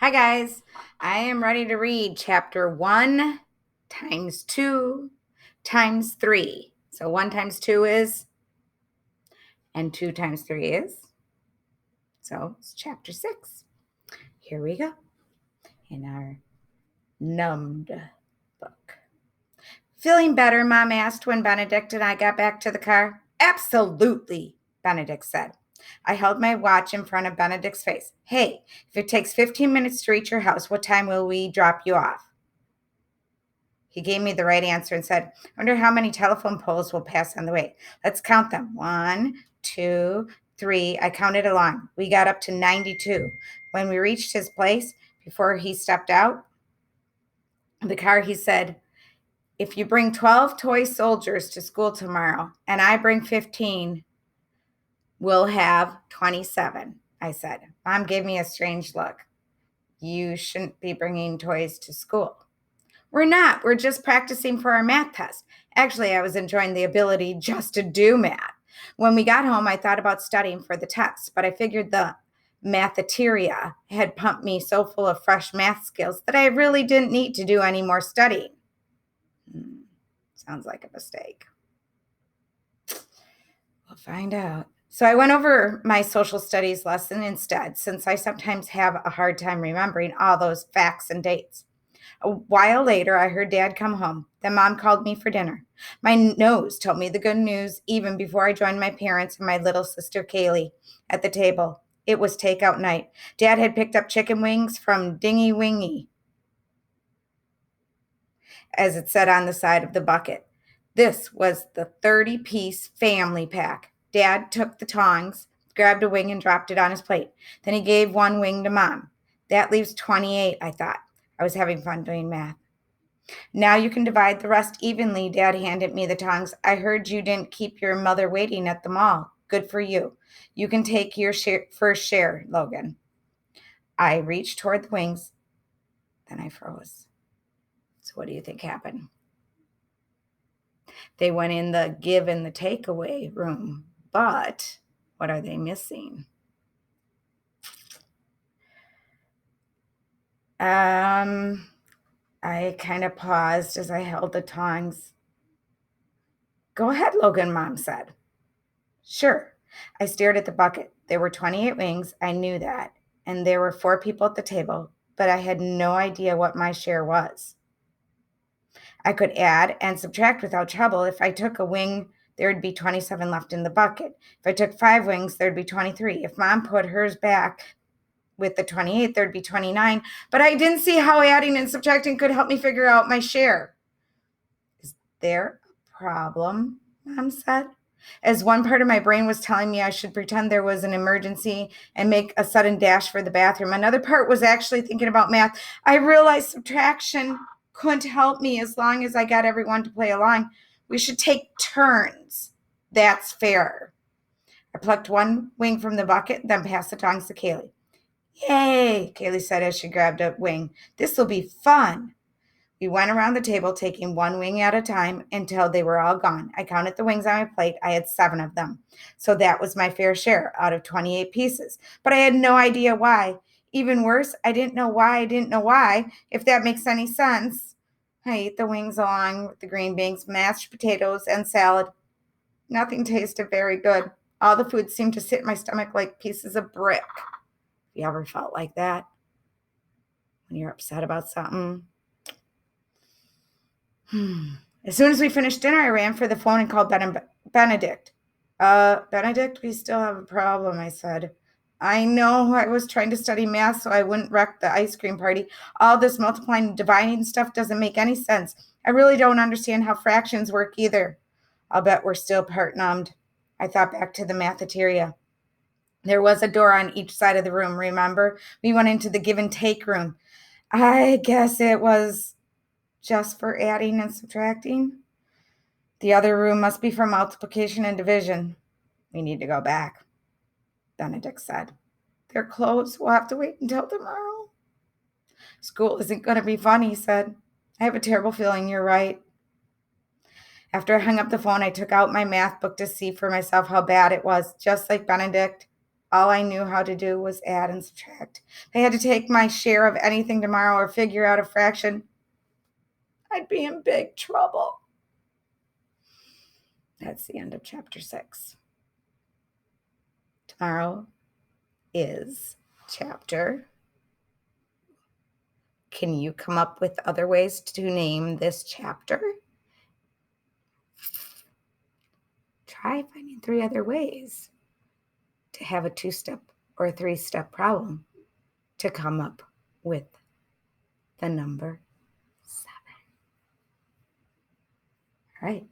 Hi, guys. I am ready to read chapter 1 times 2 times 3. So 1 times 2 is, and 2 times 3 is. So it's chapter 6. Here we go in our numbed book. Feeling better, Mom asked when Benedict and I got back to the car. Absolutely, Benedict said. I held my watch in front of Benedict's face. Hey, if it takes 15 minutes to reach your house, what time will we drop you off? He gave me the right answer and said, I wonder how many telephone poles will pass on the way. Let's count them. 1, 2, 3. I counted along. We got up to 92. When we reached his place, before he stepped out of the car, he said, if you bring 12 toy soldiers to school tomorrow and I bring 15, we'll have 27, I said. Mom gave me a strange look. You shouldn't be bringing toys to school. We're not. We're just practicing for our math test. Actually, I was enjoying the ability just to do math. When we got home, I thought about studying for the test, but I figured the matheteria had pumped me so full of fresh math skills that I really didn't need to do any more studying. Sounds like a mistake. We'll find out. So I went over my social studies lesson instead, since I sometimes have a hard time remembering all those facts and dates. A while later, I heard Dad come home. Then Mom called me for dinner. My nose told me the good news even before I joined my parents and my little sister Kaylee at the table. It was takeout night. Dad had picked up chicken wings from Dingy Wingy, as it said on the side of the bucket. This was the 30-piece family pack. Dad took the tongs, grabbed a wing, and dropped it on his plate. Then he gave one wing to Mom. That leaves 28, I thought. I was having fun doing math. Now you can divide the rest evenly, Dad handed me the tongs. I heard you didn't keep your mother waiting at the mall. Good for you. You can take your first share, Logan. I reached toward the wings. Then I froze. So what do you think happened? They went in the give and the takeaway room, but what are they missing? I kind of paused as I held the tongs. Go ahead, Logan, Mom said. Sure. I stared at the bucket. There were 28 wings. I knew that. And there were 4 people at the table, but I had no idea what my share was. I could add and subtract without trouble. If I took a wing, there would be 27 left in the bucket. If I took 5 wings, there'd be 23. If Mom put hers back with the 28, there'd be 29. But I didn't see how adding and subtracting could help me figure out my share. Is there a problem? Mom said. As one part of my brain was telling me I should pretend there was an emergency and make a sudden dash for the bathroom, another part was actually thinking about math. I realized subtraction couldn't help me as long as I got everyone to play along. We should take turns. That's fair. I plucked one wing from the bucket, then passed the tongs to Kaylee. Yay, Kaylee said as she grabbed a wing. This will be fun. We went around the table, taking one wing at a time until they were all gone. I counted the wings on my plate. I had 7 of them. So that was my fair share out of 28 pieces. But I had no idea why. Even worse, I didn't know why, if that makes any sense. I ate the wings along with the green beans, mashed potatoes, and salad. Nothing tasted very good. All the food seemed to sit in my stomach like pieces of brick. You ever felt like that? When you're upset about something? As soon as we finished dinner, I ran for the phone and called Benedict. Benedict, we still have a problem, I said. I know I was trying to study math so I wouldn't wreck the ice cream party. All this multiplying and dividing stuff doesn't make any sense. I really don't understand how fractions work either. I'll bet we're still part numbed. I thought back to the matheteria. There was a door on each side of the room, remember? We went into the give and take room. I guess it was just for adding and subtracting. The other room must be for multiplication and division. We need to go back, Benedict said. They're closed. We'll have to wait until tomorrow. School isn't going to be fun, he said. I have a terrible feeling you're right. After I hung up the phone, I took out my math book to see for myself how bad it was. Just like Benedict, All I knew how to do was add and subtract. If I had to take my share of anything tomorrow or figure out a fraction, I'd be in big trouble. That's the end of chapter 6. Tomorrow is chapter. Can you come up with other ways to name this chapter? Try finding 3 other ways to have a 2-step or a 3-step problem to come up with the number 7. All right.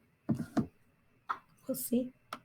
We'll see.